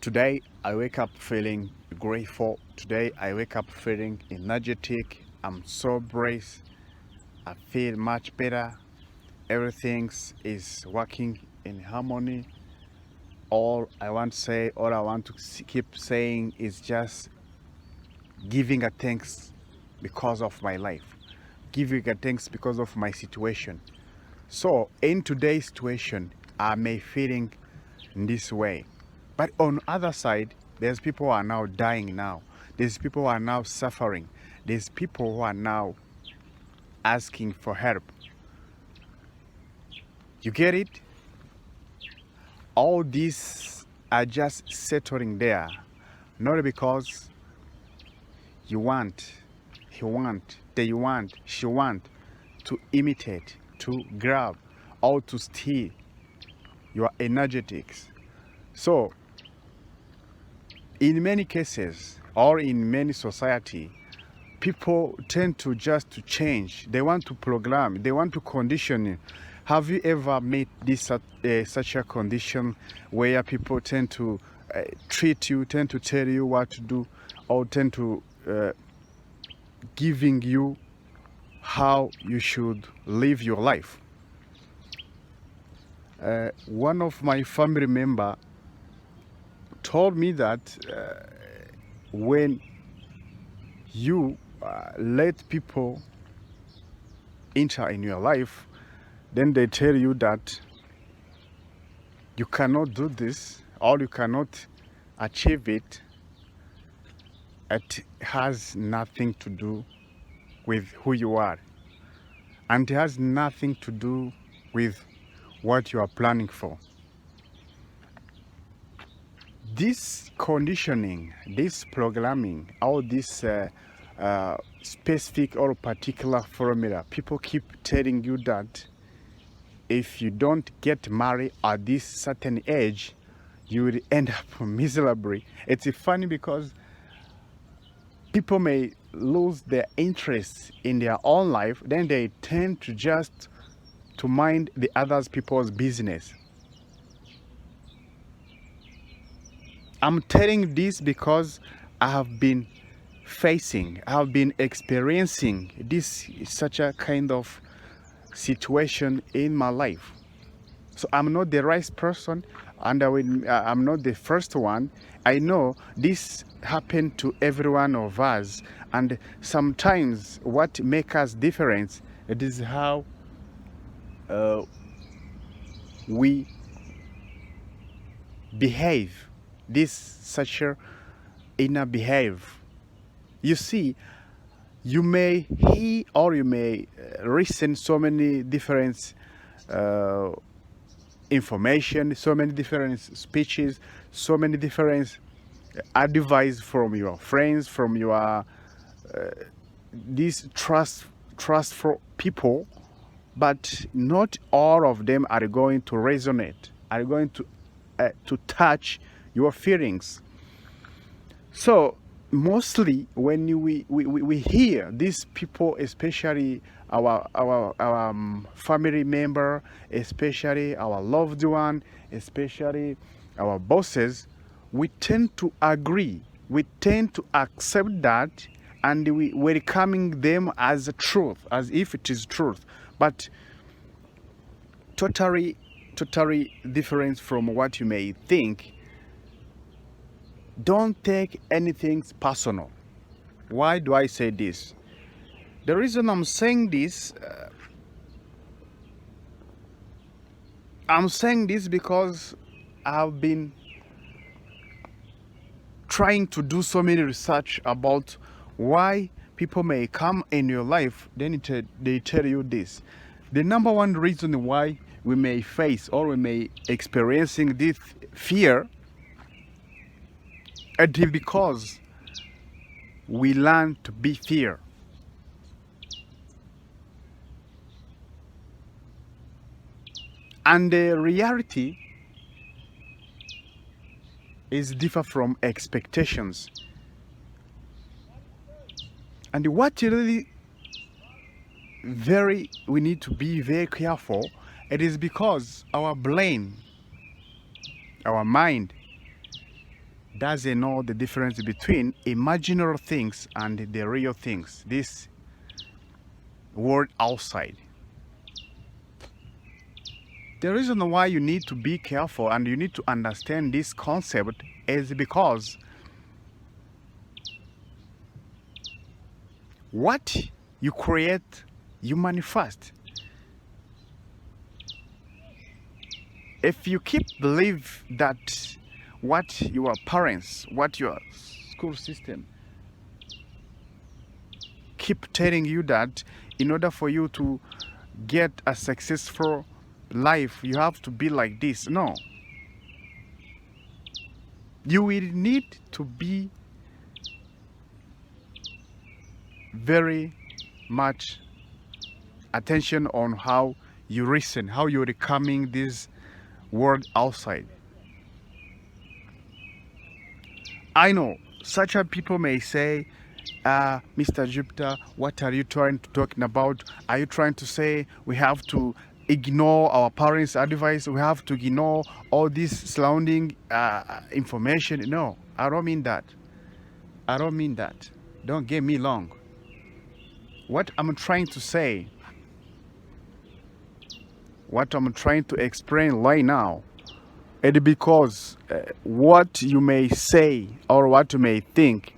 Today I wake up feeling grateful. Today I wake up feeling energetic. I'm so braced. I feel much better. Everything is working in harmony. All I want to say, all I want to keep saying is just giving a thanks because of my life, giving a thanks because of my situation. So in today's situation, I may feeling in this way, but on the other side, there's people who are now dying now. There's people who are now suffering. There's people who are now asking for help. You get it? All these are just settling there, not because you want, he want, they want, she want to imitate, to grab, or to steal your energetics. So, in many cases, or in many society, people tend to just to change. They want to program, they want to condition you. Have you ever met this such a condition where people tend to treat you, tend to tell you what to do, or tend to giving you how you should live your life? One of my family member told me that when you let people enter in your life, then they tell you that you cannot do this or you cannot achieve it. It has nothing to do with who you are, and it has nothing to do with what you are planning for. This conditioning, this programming, all this specific or particular formula, people keep telling you that if you don't get married at this certain age, you will end up miserably. It's funny because people may lose their interest in their own life, then they tend to just to mind the other people's business. I'm telling this because I have been experiencing this such a kind of situation in my life. So I'm not the right person, and I'm not the first one. I know this happened to every one of us, and sometimes what makes us different, it is how we behave, this such a inner behave. You see, you may hear or you may listen so many different information, so many different speeches, so many different advice from your friends, from your these trustful people, but not all of them are going to resonate, are going to touch your feelings. So mostly when we hear these people, especially our family member, especially our loved one, especially our bosses, we tend to agree, we tend to accept that, and we welcoming them as a truth, as if it is truth, but totally different from what you may think. Don't take anything personal. Why do I say this? The reason I'm saying this, because I've been trying to do so many research about why people may come in your life, then they tell you this. The number one reason why we may face or we may experiencing this fear, it is because we learn to be fear. And the reality is different from expectations. And what really we need to be very careful, it is because our brain, our mind, doesn't know the difference between imaginary things and the real things, this world outside. The reason why you need to be careful and you need to understand this concept is because what you create, you manifest. If you keep believe that what your parents, what your school system keep telling you that in order for you to get a successful life, you have to be like this. No. You will need to be very much attention on how you listen, how you're becoming this world outside. I know such a people may say, Mr. Jupiter, what are you trying to talking about? Are you trying to say we have to ignore our parents' advice? We have to ignore all this surrounding information? No, I don't mean that. I don't mean that. Don't get me wrong. What I'm trying to say, what I'm trying to explain right now, it's because what you may say or what you may think,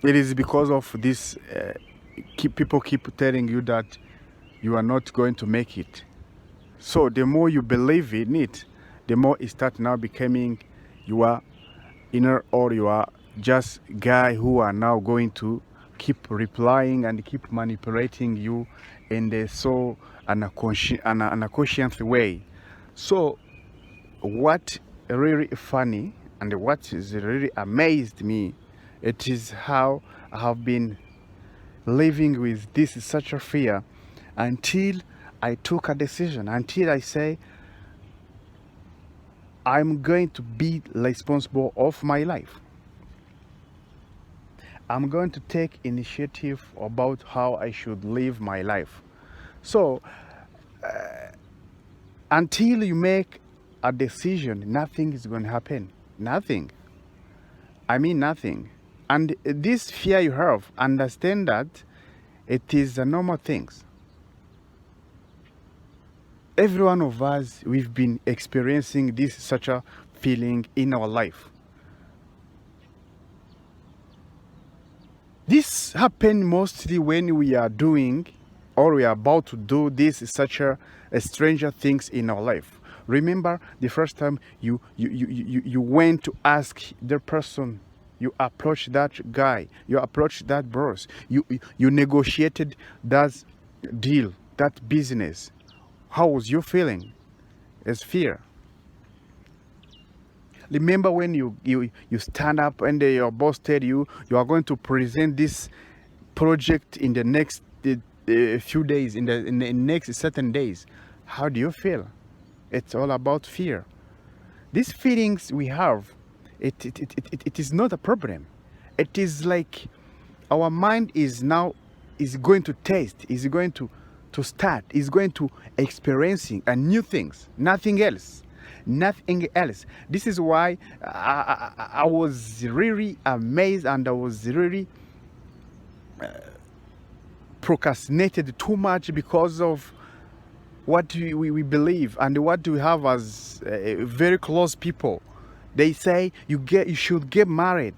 it is because of this people keep telling you that you are not going to make it. So the more you believe in it, the more it starts now becoming your inner, or you are just guy who are now going to keep replying and keep manipulating you in the so unconscious way. So what really funny and what is really amazed me, it is how I have been living with this such a fear until I took a decision, until I say I'm going to be responsible of my life. I'm going to take initiative about how I should live my life. So until you make a decision, nothing is going to happen. Nothing. I mean nothing. And this fear you have, understand that it is a normal thing. Every one of us, we've been experiencing this such a feeling in our life. This happens mostly when we are doing or we are about to do this such a stranger things in our life. Remember the first time you went to ask the person, you approached that guy, you approached that boss, you negotiated that deal, that business. How was you feeling? It's fear. Remember when you stand up and your boss tell you are going to present this project in the next few days, in the next certain days. How do you feel? It's all about fear. These feelings we have, it is not a problem. It is like our mind is going to taste, is going to start, is going to experiencing a new things, nothing else. Nothing else. This is why I was really amazed and I was really procrastinated too much because of what we believe and what we have as very close people. They say you should get married,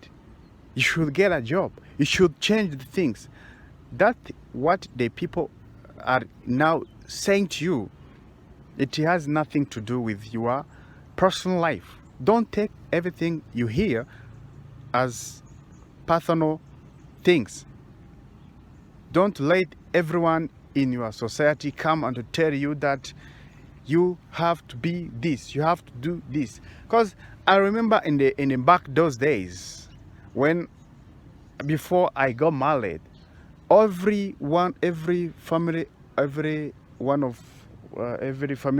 you should get a job, you should change the things. That's what the people are now saying to you. It has nothing to do with your personal life. Don't take everything you hear as personal things. Don't let everyone in your society come and to tell you that you have to be this, you have to do this. Because I remember in the back those days, when before I got married, every family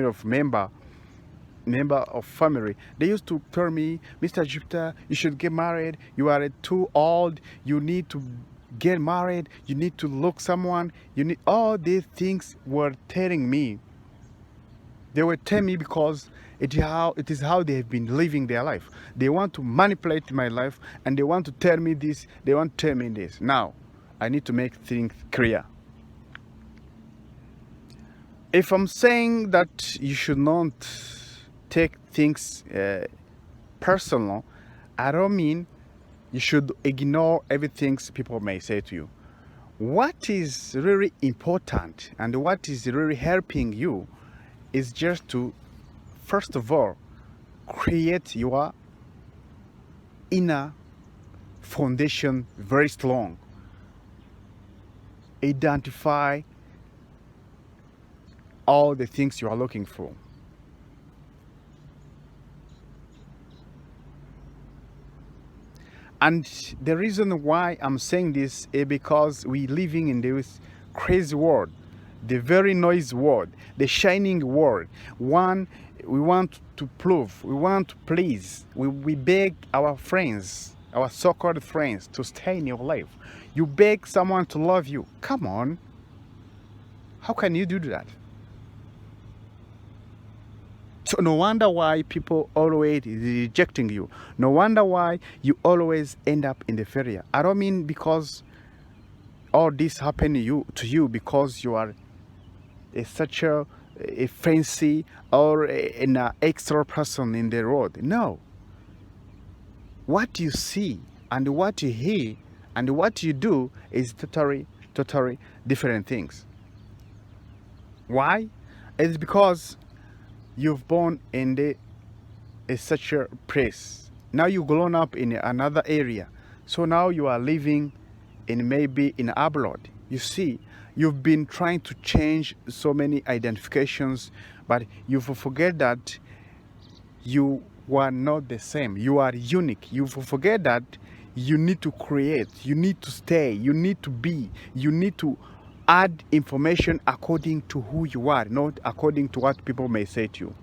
of member of family, they used to tell me, Mr. Jupiter, you should get married, you are too old, you need to get married, you need to look someone, you need all these things were telling me. They will tell me because it is how they have been living their life. They want to manipulate my life, and they want to tell me this, they want to tell me this. Now, I need to make things clear. If I'm saying that you should not take things personal, I don't mean you should ignore everything people may say to you. What is really important and what is really helping you is just to, first of all, create your inner foundation very strong. Identify all the things you are looking for. And the reason why I'm saying this is because we're living in this crazy world, the very noisy world, the shining world. One, we want to prove, we want to please, we beg our friends, our so-called friends, to stay in your life. You beg someone to love you. Come on. How can you do that? So no wonder why people always rejecting you. No wonder why you always end up in the failure. I don't mean because all this happened to you because you are such a fancy or an extra person in the road. No. What you see and what you hear and what you do is totally different things. Why? It's because you've born in such a place. Now you've grown up in another area. So now you are living maybe in abroad. You see, you've been trying to change so many identifications, but you forget that you were not the same. You are unique. You forget that you need to create, you need to stay, you need to be, you need to add information according to who you are, not according to what people may say to you.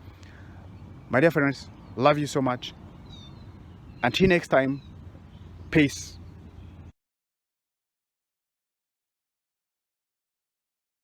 My dear friends, love you so much. Until next time, peace.